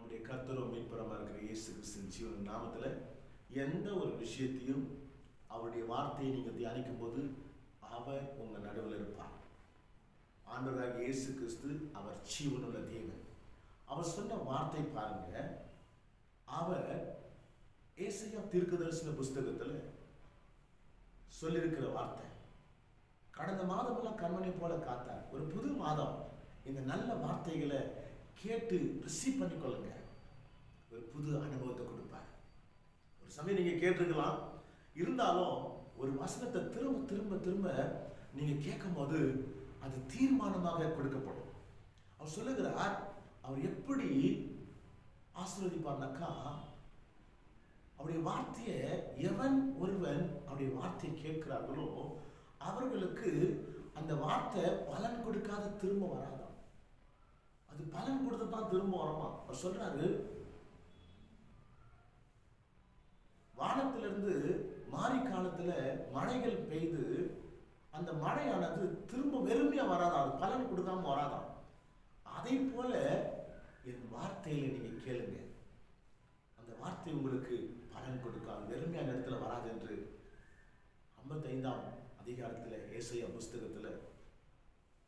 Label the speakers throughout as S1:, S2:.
S1: நம்முடைய கர்த்தரும் மீட்புறமா இருக்கிற இயேசு கிறிஸ்துவின் ஜீவன் நாமத்துல எந்த ஒரு விஷயத்தையும் அவருடைய வார்த்தையை நீங்க தியானிக்கும் போது அவர் உங்க நடுவில் இருப்பார். ஆண்டவராகிய இயேசு கிறிஸ்து அவர் ஜீவனுள்ள தேவன். அவர் சொன்ன வார்த்தை பாருங்க. அவர் ஏசாயா தீர்க்கதரிசன புஸ்தகத்துல சொல்லியிருக்கிற வார்த்தை. கடந்த மாதமெல்லாம் கண்மணி போல காத்தார். ஒரு புது மாதம் இந்த நல்ல வார்த்தைகளை கேட்டு ரிசீவ் பண்ணிக்கொள்ளுங்க. ஒரு புது அனுபவத்தை கொடுப்பார். ஒரு சமயம் நீங்க கேட்டிருக்கலாம், இருந்தாலும் ஒரு வசனத்தை திரும்ப திரும்ப திரும்ப நீங்க கேட்கும் போது அது தீர்மானமாக கொடுக்கப்படும். அவர் சொல்லுகிறார், அவர் எப்படி ஆசீர்வதிப்பார்னாக்கா, அவருடைய வார்த்தையை எவன் ஒருவன் அவருடைய வார்த்தையை கேட்கிறார்களோ அவர்களுக்கு அந்த வார்த்தை பலன் கொடுக்காத திரும்ப வராதான். அது பலன் கொடுத்துதான் திரும்ப வரமா. அவர் சொல்றாரு, வானத்திலிருந்து மாரி காலத்துல மழைகள் பெய்து அந்த மழையானது திரும்ப வெறுமையா வராதான், அது பலன் கொடுக்காம வராதான். அதை போல என் வார்த்தையில நீங்க கேளுங்க, அந்த வார்த்தை உங்களுக்கு பலன் கொடுக்காது, வெறுமையான இடத்துல வராது என்று 55ஆம் அதிகாரத்துல ஏசாயா புஸ்தகத்துல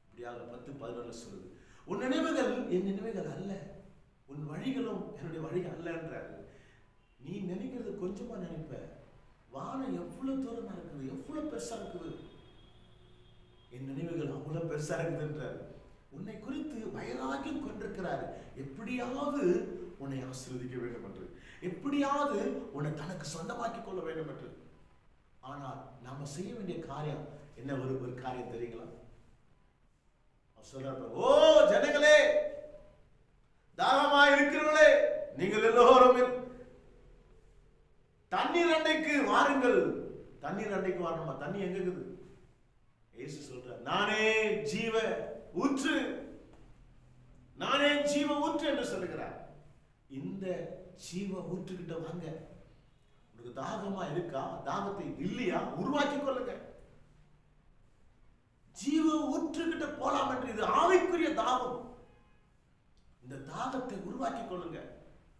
S1: இப்படியாக 10-11 சொல்லுது. உன் நினைவுகள் என் நினைவுகள் அல்ல, உன் வழிகளும் என்னுடைய வழிகள் அல்ல என்றாரு. நீ நினைக்கிறது கொஞ்சமா நினைப்ப, வானம் எவ்வளவு தூரமா இருக்குது, எவ்வளவு பெருசா இருக்குது, என் நினைவுகள் அவ்வளவு பெருசா இருக்குதுன்றாரு. உன்னை குறித்து வைராக்கியம் கொண்டிருக்கிறார், எப்படியாவது உன்னை ஆசீர்வதிக்க வேண்டும் என்று, எப்படியாவது உன்னை தனக்கு சொந்தமாக்கி கொள்ள வேண்டும் என்று. ஆனால் நாம செய்ய வேண்டிய காரியம் என்ன? ஒரு காரியம் தெரியுங்களா? சொல்றாரு, ஓ ஜனங்களே, தாகமாய் இருக்கிறவர்களே, நீங்கள் எல்லோரும் தண்ணீர் அண்டைக்கு வாருங்கள். தண்ணீர் அண்டைக்கு வரணுமா? தண்ணி எங்க இருக்குது? இயேசு சொல்றார், நானே ஜீவ ஊற்று, நானே ஜீவ ஊற்று என்று சொல்லுகிறார். இந்த ஜீவ ஊற்றுக்கிட்ட வாங்க. உங்களுக்கு தாகமா இருக்கா? தாகத்தை இல்லையா? உருவாக்கி கொள்ளுங்க. ஜீவ ஊற்றுக்கிட்ட போலாம் என்று, இது ஆவிக்குரிய தாகம். இந்த தாகத்தை உருவாக்கி கொள்ளுங்க.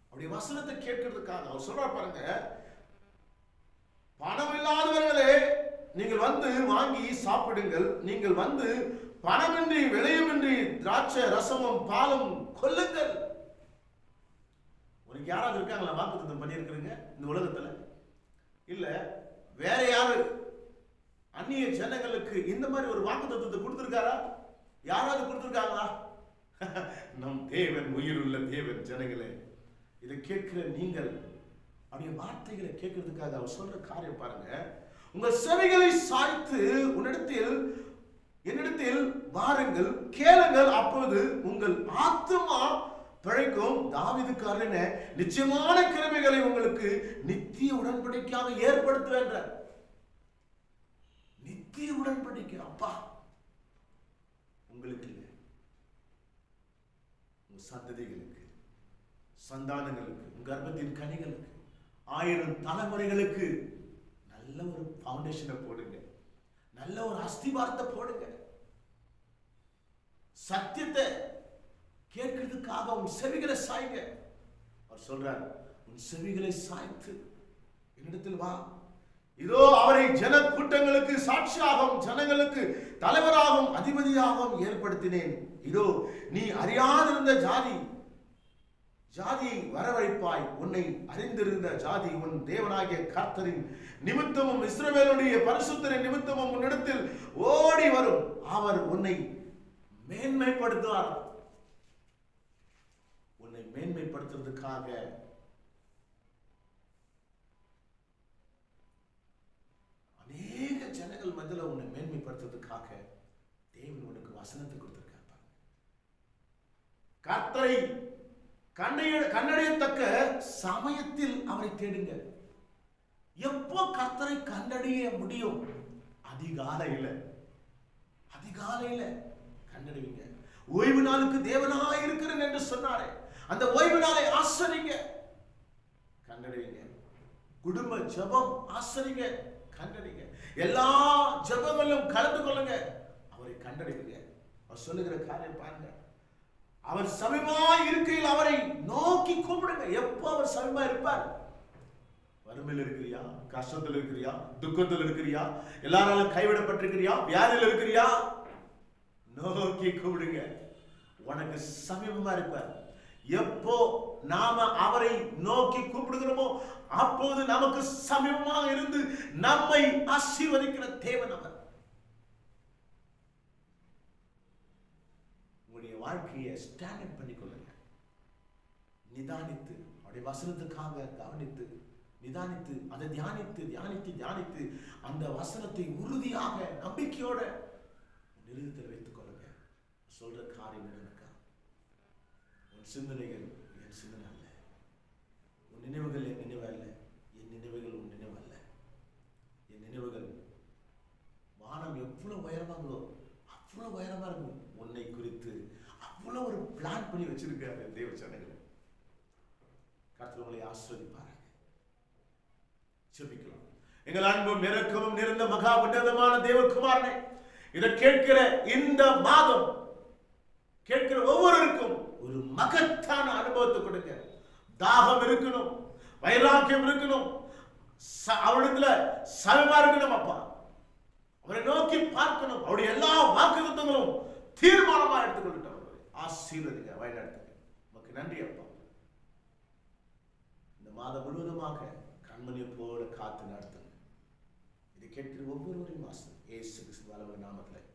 S1: அவருடைய வசனத்தை கேட்கிறதுக்காக அவர் சொல்றார் பாருங்க, பணம் இல்லாதவர்களே நீங்கள் வந்து வாங்கி சாப்பிடுங்கள், நீங்கள் வந்து பணமின்றி விலையுமின்றி திராட்சை ரசமும் பாலும் கொள்ளுங்கள். உனக்கு யாராவது இருக்காங்களா வாக்குத்தத்தம் பண்ணியிருக்கிறீங்க இந்த உலகத்துல? இல்ல வேற யாரு அந்நிய ஜனங்களுக்கு இந்த மாதிரி ஒரு வாக்குத்தத்தத்தை கொடுத்திருக்காரா? யாராவது கொடுத்திருக்காங்களா? நம் தேவன் உயிருள்ள தேவன். ஜனங்களே, இதை கேட்கிற நீங்கள் அவருடைய வார்த்தைகளை கேட்கறதுக்காக அவர் சொல்ற காரியம் பாருங்க. உங்கள் செவிகளை சாய்த்து என்னிடத்தில் வாருங்கள், கேளுங்கள், அப்போது உங்கள் ஆத்துமா பிழைக்கும். தாவீதுக்காரன் நிச்சயமான கிருபைகளை உங்களுக்கு நித்திய உடன்படிக்கையாக ஏற்படுத்துவேன்ற. நித்திய உடன்படிக்கை அப்பா உங்களுக்கு இல்லை, உங்க சந்ததிகளுக்கு, சந்தானங்களுக்கு, உங்க கர்ப்பத்தின் கனிகளுக்கு, 1000 தலைமுறைகளுக்கு நல்ல ஒரு பவுண்டேஷனை போடுங்க, நல்ல ஒரு அஸ்திவாரத்தை போடுங்க. சத்தியத்தை கேட்கிறதுக்காக உன் செவிகளை சாய்ங்க. அவர் சொல்றார், உன் செவிகளை சாய்த்து என்னிடத்தில் வா. இதோ அவரை ஜன கூட்டங்களுக்கு சாட்சியாகவும் ஜனங்களுக்கு தலைவராகவும் அதிபதியாகவும் ஏற்படுத்தினேன். இதோ நீ அறியாதிருந்த ஜாதி வரவழைப்பாய். உன்னை அறிந்திருந்த ஜாதி உன் தேவனாகிய கர்த்தரின் நிமித்தமும் இஸ்ரவேலுடைய பரிசுத்தரின் நிமித்தமும் உன்னிடத்தில் ஓடி வரும். அவர் உன்னை மேன்மைப்படுத்துவார். உன்னை மேன்மைப்படுத்துறதுக்காக அநேக ஜனங்கள் மத்தியில் உன்னை மேன்மைப்படுத்துறதுக்காக தேவன் உனக்கு வசனத்தை கொடுத்திருக்கார். கர்த்தரை கண்டறியத்தக்க சமயத்தில் அவரை தேடுங்க. எப்போ கர்த்தரை கண்டறிய முடியும்? அதிகாலையில கண்டறிவீங்க. ஓய்வு நாளுக்கு தேவனாய் இருக்கிறேன் என்று சொன்னாரே, அந்த ஓய்வு நாளை ஆசரிங்க, கண்டறிவீங்க. குடும்ப ஜெபம் ஆசரிங்க, கண்டறிங்க. எல்லா ஜெபங்களிலும் கலந்து கொள்ளுங்க, அவரை கண்டறிவீங்க. அவர் சொல்லுகிற காரியம் பாருங்க, அவர் சமீபமாய் இருக்கையில் அவரை நோக்கி கூப்பிடுங்க. எப்போ அவர் சமீபமா இருப்பார்? வறுமையில் இருக்கிறியா? கஷ்டத்தில் இருக்கிறியா? துக்கத்தில் இருக்கிறியா? எல்லாராலும் கைவிடப்பட்டிருக்கிறியா? வியாதியில் இருக்கிறியா? நோக்கி கூப்பிடுங்க, உனக்கு சமீபமா இருப்பார். எப்போ நாம அவரை நோக்கி கூப்பிடுகிறோமோ அப்போது நமக்கு சமீபமாக இருந்து நம்மை ஆசீர்வதிக்கிற தேவன் அவர். உங்களுடைய வாழ்க்கையை ஸ்டாண்டர்ட் பண்ணிக்கொள்ளுங்க. நிதானித்து அவருடைய வசனத்துக்காக கவனித்து நிதானித்து அதை தியானித்து தியானித்து தியானித்து அந்த வசனத்தை உறுதியாக நம்பிக்கையோட நிறுத்தத்தில் வைத்துக் கொள்ளுங்க. சொல்ற காரியம் என்னக்கா, உன் சிந்தனைகள் என் சிந்தனை அல்ல, உன் நினைவுகள் என் நினைவு அல்ல, என் நினைவுகள் உன் நினைவு அல்ல. என் நினைவுகள் வானம் எவ்வளவு உயரமாங்களோ அவ்வளவு உயரமா இருக்கும். உன்னை குறித்து அவ்வளவு ஒரு பிளான் பண்ணி வச்சிருக்காரு தேவ ஜனங்களை. கர்த்தர் உங்களை ஆசீர்வதிப்பார். ஜெபிக்கலாம். எங்கள் அன்பும் இரக்கமும் நிறைந்த மகா உன்னதமான தேவகுமாரனே, இதை கேட்கிற இந்த மாதம் கேட்கிற ஒவ்வொருவருக்கும் ஒரு மகத்தான அனுபவத்தை கொடுங்க. தாகம் இருக்கணும், வைராக்கியம் இருக்கணும், அவரிடத்துல சமமா இருக்கணும். அப்பா அவரை நோக்கி பார்க்கணும். அவருடைய எல்லா வாக்குத்தத்தங்களும் தீர்மானமா எடுத்துக்கொள்ளட்டும். ஆசீர்வதிங்க, வழிநடத்துங்க. உமக்கு நன்றி அப்பா. இந்த மாதம் முழுவதுமாக கண்மணியை போல காத்து நடத்துங்க. இதை கேட்கிற ஒவ்வொருவரையும் ஆசீர்வதிங்க. இயேசு கிறிஸ்துவின் நாமத்தில்